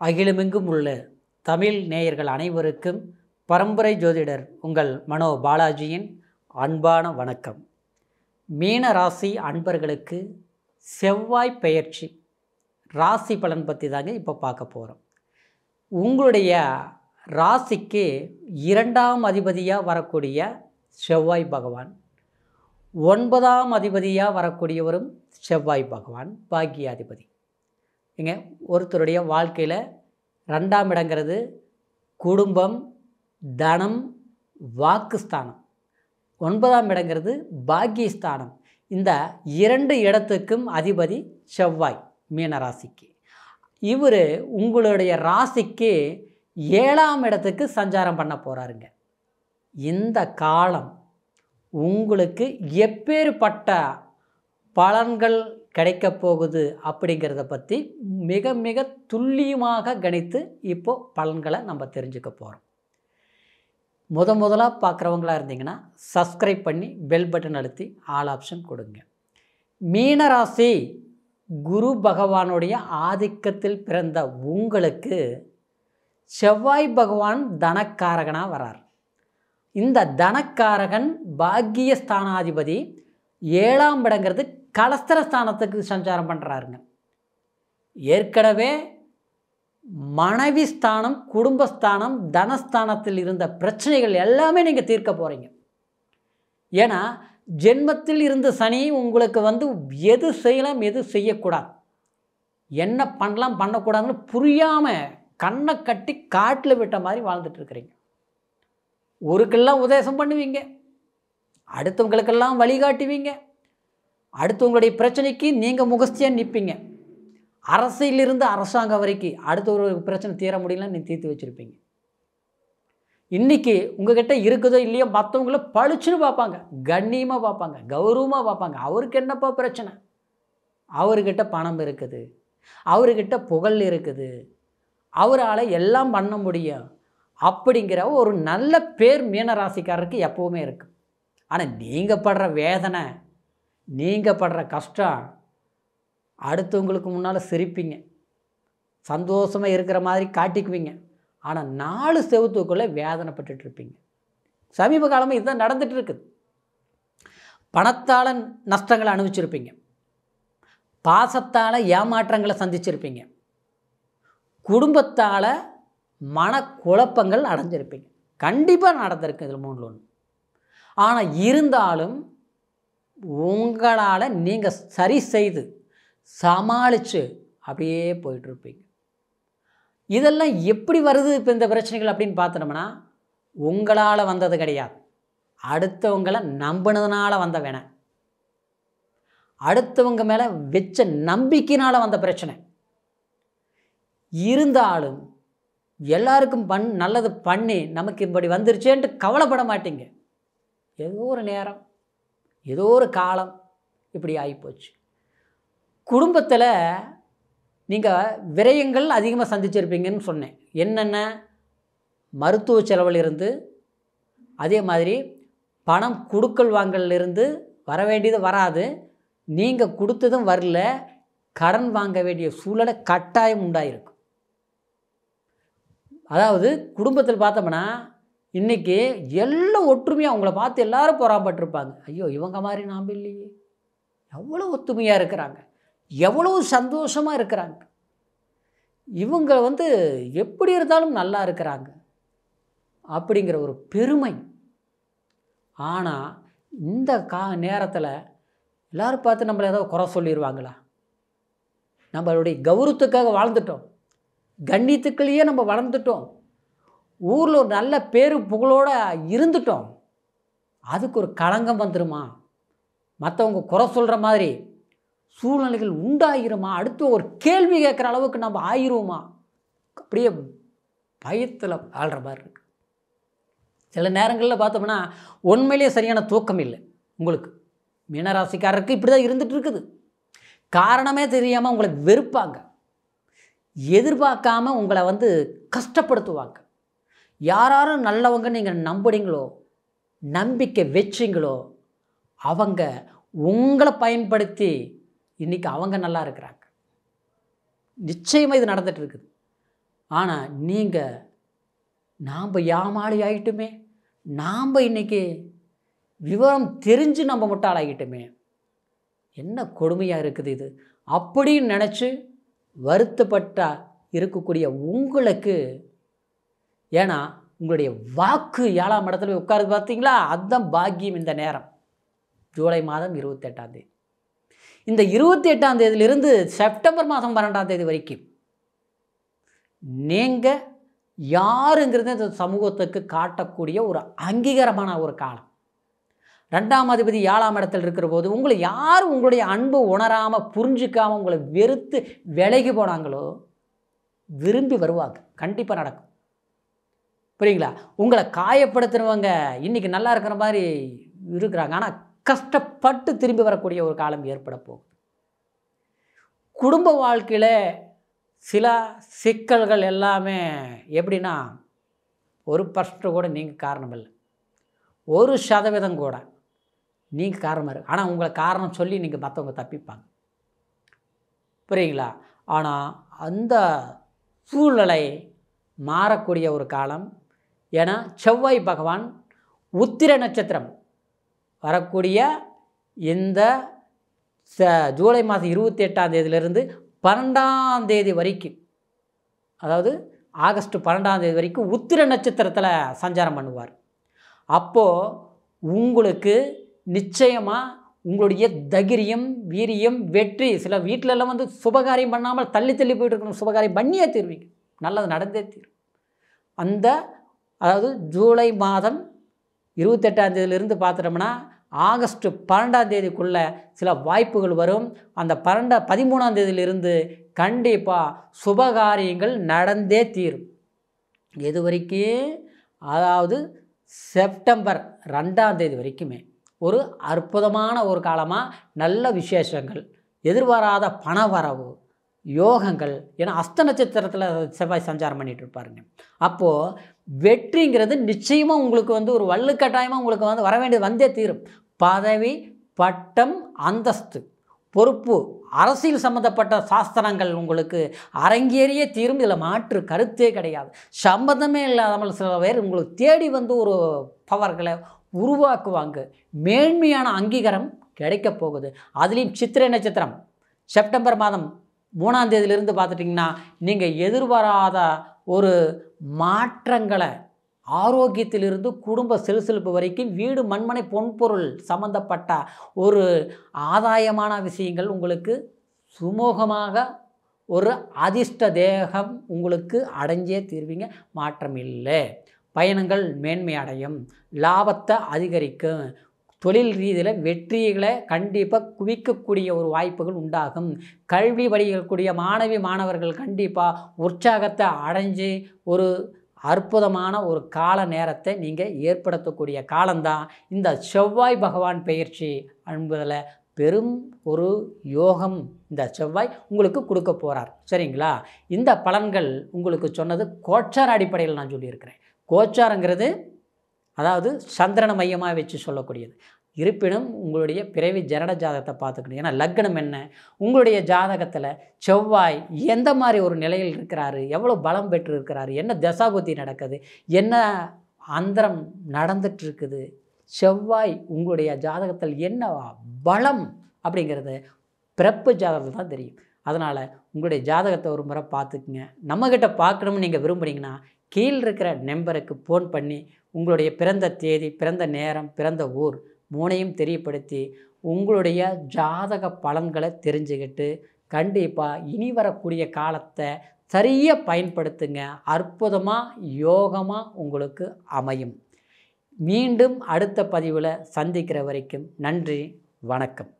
அகிலமெங்கும் உள்ள தமிழ் நேயர்கள் அனைவருக்கும் பரம்பரை ஜோதிடர் உங்கள் மனோ பாலாஜியின் அன்பான வணக்கம். மீன ராசி அன்பர்களுக்கு செவ்வாய் பெயர்ச்சி ராசி பலன் பற்றி தாங்க இப்போ பார்க்க போகிறோம். உங்களுடைய ராசிக்கு 2ஆம் அதிபதியாக வரக்கூடிய செவ்வாய் பகவான், 9ஆம் அதிபதியாக வரக்கூடியவரும் செவ்வாய் பகவான் பாக்கியாதிபதி. இங்கே ஒருத்தருடைய வாழ்க்கையில் 2ஆம் இடங்கிறது குடும்பம், தனம், வாக்குஸ்தானம். 9ஆம் இடங்கிறது பாக்கியஸ்தானம். இந்த 2 இடத்துக்கும் அதிபதி செவ்வாய் மீனராசிக்கு. இவர் உங்களுடைய ராசிக்கு 7ஆம் இடத்துக்கு சஞ்சாரம் பண்ண போகிறாருங்க. இந்த காலம் உங்களுக்கு எப்பேற்பட்ட பலன்கள் கிடைக்கப் போகுது அப்படிங்கிறத பற்றி மிக மிக துல்லியமாக கணித்து இப்போது பலன்களை நம்ம தெரிஞ்சுக்க போகிறோம். முதலாக பார்க்குறவங்களா இருந்தீங்கன்னா சப்ஸ்கிரைப் பண்ணி பெல் பட்டன் அழுத்தி ஆல் ஆப்ஷன் கொடுங்க. மீனராசி குரு பகவானுடைய ஆதிக்கத்தில் பிறந்த உங்களுக்கு செவ்வாய் பகவான் தனக்காரகனாக வரார். இந்த தனக்காரகன் பாக்கியஸ்தானாதிபதி 7ஆம் இடங்கிறது கலஸ்திரஸ்தானத்துக்கு சஞ்சாரம் பண்ணுறாருங்க. ஏற்கனவே மனைவி ஸ்தானம், குடும்பஸ்தானம், தனஸ்தானத்தில் இருந்த பிரச்சனைகள் எல்லாமே நீங்கள் தீர்க்க போகிறீங்க. ஏன்னா ஜென்மத்தில் இருந்த சனி உங்களுக்கு எது செய்யலாம் எது செய்யக்கூடாது, என்ன பண்ணலாம் பண்ணக்கூடாதுன்னு புரியாமல் கண்ணை கட்டி காட்டில் விட்ட மாதிரி வாழ்ந்துட்டுருக்குறீங்க. ஊருக்கெல்லாம் உபதேசம் பண்ணுவீங்க, அடுத்தவங்களுக்கெல்லாம் வழிகாட்டுவீங்க, அடுத்தவங்களுடைய பிரச்சனைக்கு நீங்கள் முகஸ்தியாக நிற்பீங்க. அரசியலிருந்து அரசாங்கம் வரைக்கும் அடுத்த ஒரு பிரச்சனை தீர முடியலன்னு நீங்கள் தீர்த்து வச்சுருப்பீங்க. இன்றைக்கி உங்கள்கிட்ட இருக்குதோ இல்லையோ மற்றவங்கள பழிச்சுன்னு பார்ப்பாங்க, கண்ணியமாக பார்ப்பாங்க, கௌரவமாக பார்ப்பாங்க. அவருக்கு என்னப்பா பிரச்சனை, அவர்கிட்ட பணம் இருக்குது, அவர்கிட்ட புகழ் இருக்குது, அவரால் எல்லாம் பண்ண முடியும் அப்படிங்கிற ஒரு நல்ல பேர் மீனராசிக்காரருக்கு எப்போவுமே இருக்குது. ஆனால் நீங்கள் படுற வேதனை, நீங்கள் படுற கஷ்டம், அடுத்தவங்களுக்கு முன்னால் சிரிப்பீங்க, சந்தோஷமாக இருக்கிற மாதிரி காட்டிக்குவீங்க. ஆனால் 4 செவத்துக்குள்ளே வேதனைப்பட்டுருப்பீங்க. சமீப காலமாக இதுதான் நடந்துகிட்ருக்குது. பணத்தால் நஷ்டங்களை அனுபவிச்சிருப்பீங்க, பாசத்தால் ஏமாற்றங்களை சந்திச்சிருப்பீங்க, குடும்பத்தால் மனக்குழப்பங்கள் அடைஞ்சிருப்பீங்க. கண்டிப்பாக நடந்திருக்கு இதில் 3ல் 1. ஆனால் இருந்தாலும் உங்களால் நீங்கள் சரி செய்து சமாளித்து அப்படியே போயிட்டுருப்பீங்க. இதெல்லாம் எப்படி வருது இப்போ இந்த பிரச்சனைகள் அப்படின்னு பார்த்தோம்னா, உங்களால் வந்தது கிடையாது, அடுத்தவங்களை நம்பினதுனால வந்த வேணை, அடுத்தவங்க மேலே வச்ச நம்பிக்கையினால் வந்த பிரச்சனை. இருந்தாலும் எல்லாருக்கும் நல்லது பண்ணி நமக்கு இப்படி வந்துருச்சேன்ட்டு கவலைப்பட மாட்டீங்க. ஏதோ ஒரு நேரம், ஏதோ ஒரு காலம் இப்படி ஆகிப்போச்சு. குடும்பத்தில் நீங்கள் விரயங்கள் அதிகமாக சந்திச்சிருப்பீங்கன்னு சொன்னேன். என்னென்ன, மருத்துவ செலவிலிருந்து, அதே மாதிரி பணம் கொடுக்கல் வாங்கலிருந்து வர வேண்டியது வராது, நீங்கள் கொடுத்ததும் வரல, கடன் வாங்க வேண்டிய சூழலை கட்டாயம் உண்டாயிருக்கும். அதாவது குடும்பத்தில் பார்த்தோம்னா இன்றைக்கி எல்லாம் ஒற்றுமையாக உங்களை பார்த்து எல்லோரும் பொறாமப்பட்டிருப்பாங்க. ஐயோ இவங்க மாதிரி நாம் இல்லையே, எவ்வளோ ஒத்துமையாக இருக்கிறாங்க, எவ்வளோ சந்தோஷமாக இருக்கிறாங்க, இவங்க எப்படி இருந்தாலும் நல்லா இருக்கிறாங்க அப்படிங்கிற ஒரு பெருமை. ஆனால் இந்த நேரத்தில் எல்லோரும் பார்த்து நம்மளை ஏதோ குறை சொல்லிடுவாங்களா? நம்மளுடைய கௌரவத்துக்காக வாழ்ந்துட்டோம், கண்ணியத்துக்குள்ளேயே நம்ம வளர்ந்துட்டோம், ஊரில் ஒரு நல்ல பேரு புகழோடு இருந்துட்டோம், அதுக்கு ஒரு களங்கம் வந்துடுமா? மற்றவங்க குறை சொல்கிற மாதிரி சூழ்நிலைகள் உண்டாயிருமா? அடுத்து ஒரு கேள்வி கேட்குற அளவுக்கு நம்ம ஆயிடுவோமா? அப்படியே பயத்தில் ஆள்ற மாதிரி இருக்குது. சில நேரங்களில் பார்த்தோம்னா உண்மையிலேயே சரியான தூக்கம் இல்லை உங்களுக்கு. மீனராசிக்காரருக்கு இப்படி தான் இருந்துகிட்டு இருக்குது. காரணமே தெரியாமல் உங்களை வெறுப்பாங்க, எதிர்பார்க்காம உங்களை கஷ்டப்படுத்துவாங்க. யாரும் நல்லவங்க நீங்கள் நம்புனீங்களோ, நம்பிக்கை வச்சிங்களோ, அவங்க உங்களை பயன்படுத்தி இன்றைக்கி அவங்க நல்லா இருக்கிறாங்க. நிச்சயமாக இது நடந்துகிட்டு இருக்குது. ஆனால் நீங்கள் நாம் ஏமாளி ஆகிட்டுமே, நாம் இன்றைக்கி விவரம் தெரிஞ்சு நம்ம முட்டாளாகிட்டுமே, என்ன கொடுமையாக இருக்குது இது அப்படின்னு நினச்சி வருத்தப்பட்டா இருக்கக்கூடிய உங்களுக்கு, ஏன்னா உங்களுடைய வாக்கு 7ஆம் இடத்துல போய் உட்காருது பார்த்தீங்களா, அதுதான் பாக்கியம். இந்த நேரம் ஜூலை மாதம் 28ஆம் தேதி, இந்த 28ஆம் தேதியிலிருந்து செப்டம்பர் மாதம் 12ஆம் தேதி வரைக்கும் நீங்கள் யாருங்கிறது இந்த சமூகத்துக்கு காட்டக்கூடிய ஒரு அங்கீகாரமான ஒரு காலம். 2ஆம் அதிபதி 7ஆம் இடத்தில் இருக்கிற போது உங்களை யார் உங்களுடைய அன்பு உணராமல் புரிஞ்சிக்காமல் உங்களை வெறுத்து விலகி போனாங்களோ விரும்பி வருவாங்க. கண்டிப்பாக நடக்கும். புரியுங்களா? உங்களை காயப்படுத்துகிறவங்க இன்றைக்கி நல்லா இருக்கிற மாதிரி இருக்கிறாங்க, ஆனால் கஷ்டப்பட்டு திரும்பி வரக்கூடிய ஒரு காலம் ஏற்பட போகுது. குடும்ப வாழ்க்கையில் சில சிக்கல்கள் எல்லாமே எப்படின்னா, 1% கூட நீங்கள் காரணம் இல்லை, 1% கூட நீங்கள் காரணமாக இருக்கு. ஆனால் உங்களை காரணம் சொல்லி நீங்கள் மற்றவங்க தப்பிப்பாங்க. புரியுங்களா? ஆனால் அந்த சூழ்நிலை மாறக்கூடிய ஒரு காலம். ஏன்னா செவ்வாய் பகவான் உத்திர நட்சத்திரம் வரக்கூடிய இந்த ஜூலை மாதம் 28ஆம் தேதியிலிருந்து 12ஆம் தேதி வரைக்கும், அதாவது ஆகஸ்ட் 12ஆம் தேதி வரைக்கும் உத்திர நட்சத்திரத்தில் சஞ்சாரம் பண்ணுவார். அப்போது உங்களுக்கு நிச்சயமாக உங்களுடைய தைரியம், வீரியம், வெற்றி, சில வீட்டிலெல்லாம் வந்து சுபகாரியம் பண்ணாமல் தள்ளி போயிட்டு இருக்கணும், சுபகாரியம் பண்ணியே தீர்வீங்க, நல்லது நடந்தே தீரும். அந்த அதாவது ஜூலை மாதம் 28ஆம் தேதியிலிருந்து பார்த்துட்டோம்னா ஆகஸ்ட் 12ஆம் தேதிக்குள்ளே சில வாய்ப்புகள் வரும். அந்த 13ஆம் தேதியிலிருந்து கண்டிப்பாக சுபகாரியங்கள் நடந்தே தீரும். எது வரைக்கும்? அதாவது செப்டம்பர் 2ஆம் தேதி வரைக்குமே ஒரு அற்புதமான ஒரு காலமாக நல்ல விசேஷங்கள், எதிர்பாராத பண வரவு, யோகங்கள். ஏன்னா அஸ்த நட்சத்திரத்தில் செவ்வாய் சஞ்சாரம் பண்ணிகிட்டு இருப்பாருங்க. அப்போது வெற்றிங்கிறது நிச்சயமாக உங்களுக்கு வந்து ஒரு வள்ளுக்கட்டாயமாக உங்களுக்கு வந்து வர வேண்டியது வந்தே தீரும். பதவி, பட்டம், அந்தஸ்து, பொறுப்பு, அரசியல் சம்மந்தப்பட்ட சாஸ்திரங்கள் உங்களுக்கு அரங்கேறியே தீரும். இதில் மாற்று கருத்தே கிடையாது. சம்பந்தமே இல்லாமல் சில பேர் உங்களுக்கு தேடி வந்து ஒரு பவர்களை உருவாக்குவாங்க. மேன்மையான அங்கீகாரம் கிடைக்கப் போகுது. அதுலேயும் சித்திரை நட்சத்திரம் செப்டம்பர் மாதம் 3ஆம் தேதியிலிருந்து பார்த்துட்டிங்கன்னா நீங்கள் எதிர்பாராத ஒரு மாற்றங்களை, ஆரோக்கியத்திலிருந்து குடும்ப செலுசெலுப்பு வரைக்கும், வீடு, மண்மனை, பொன்பொருள் சம்பந்தப்பட்ட ஒரு ஆதாயமான விஷயங்கள் உங்களுக்கு சுமூகமாக, ஒரு அதிர்ஷ்ட தேகம் உங்களுக்கு அடைஞ்சே தீர்வீங்க. மாற்றம் இல்லை. பயணங்கள் மேன்மை அடையும், லாபத்தை அதிகரிக்கும், தொழில் ரீதியில் வெற்றிகளை கண்டிப்பாக குவிக்கக்கூடிய ஒரு வாய்ப்புகள் உண்டாகும். கல்வி படிக்கக்கூடிய மாணவர்கள் கண்டிப்பாக உற்சாகத்தை அடைஞ்சு ஒரு அற்புதமான ஒரு கால நேரத்தை நீங்கள் ஏற்படுத்தக்கூடிய காலம்தான் இந்த செவ்வாய் பகவான் பெயர்ச்சி என்பதில் பெரும் ஒரு யோகம் இந்த செவ்வாய் உங்களுக்கு கொடுக்க போகிறார். சரிங்களா? இந்த பலன்கள் உங்களுக்கு சொன்னது கோச்சார அடிப்படையில் நான் சொல்லியிருக்கிறேன். கோச்சாரங்கிறது அதாவது சந்திரனை மையமாக வச்சு சொல்லக்கூடியது. இருப்பினும் உங்களுடைய பிறவி ஜனன ஜாதகத்தை பார்த்துக்கணும். ஏன்னா லக்னம் என்ன, உங்களுடைய ஜாதகத்தில் செவ்வாய் எந்த மாதிரி ஒரு நிலையில் இருக்கிறாரு, எவ்வளோ பலம் பெற்று இருக்கிறாரு, என்ன தசாபுத்தி நடக்குது, என்ன அந்தரம் நடந்துட்டுருக்குது, செவ்வாய் உங்களுடைய ஜாதகத்தில் என்ன பலம் அப்படிங்கிறது பிறப்பு ஜாதகத்தில் தான் தெரியும். அதனால் உங்களுடைய ஜாதகத்தை ஒரு முறை பார்த்துக்குங்க. நம்மக்கிட்ட பார்க்கணும்னு நீங்கள் விரும்புனீங்கன்னா கீழ் இருக்கிற நம்பருக்கு ஃபோன் பண்ணி உங்களுடைய பிறந்த தேதி, பிறந்த நேரம், பிறந்த ஊர் 3ஐயும் தெரியப்படுத்தி உங்களுடைய ஜாதக பலன்களை தெரிஞ்சுக்கிட்டு கண்டிப்பாக இனி வரக்கூடிய காலத்தை சரியாக பயன்படுத்துங்க. அற்புதமாக யோகமாக உங்களுக்கு அமையும். மீண்டும் அடுத்த பதிவில் சந்திக்கிற வரைக்கும் நன்றி, வணக்கம்.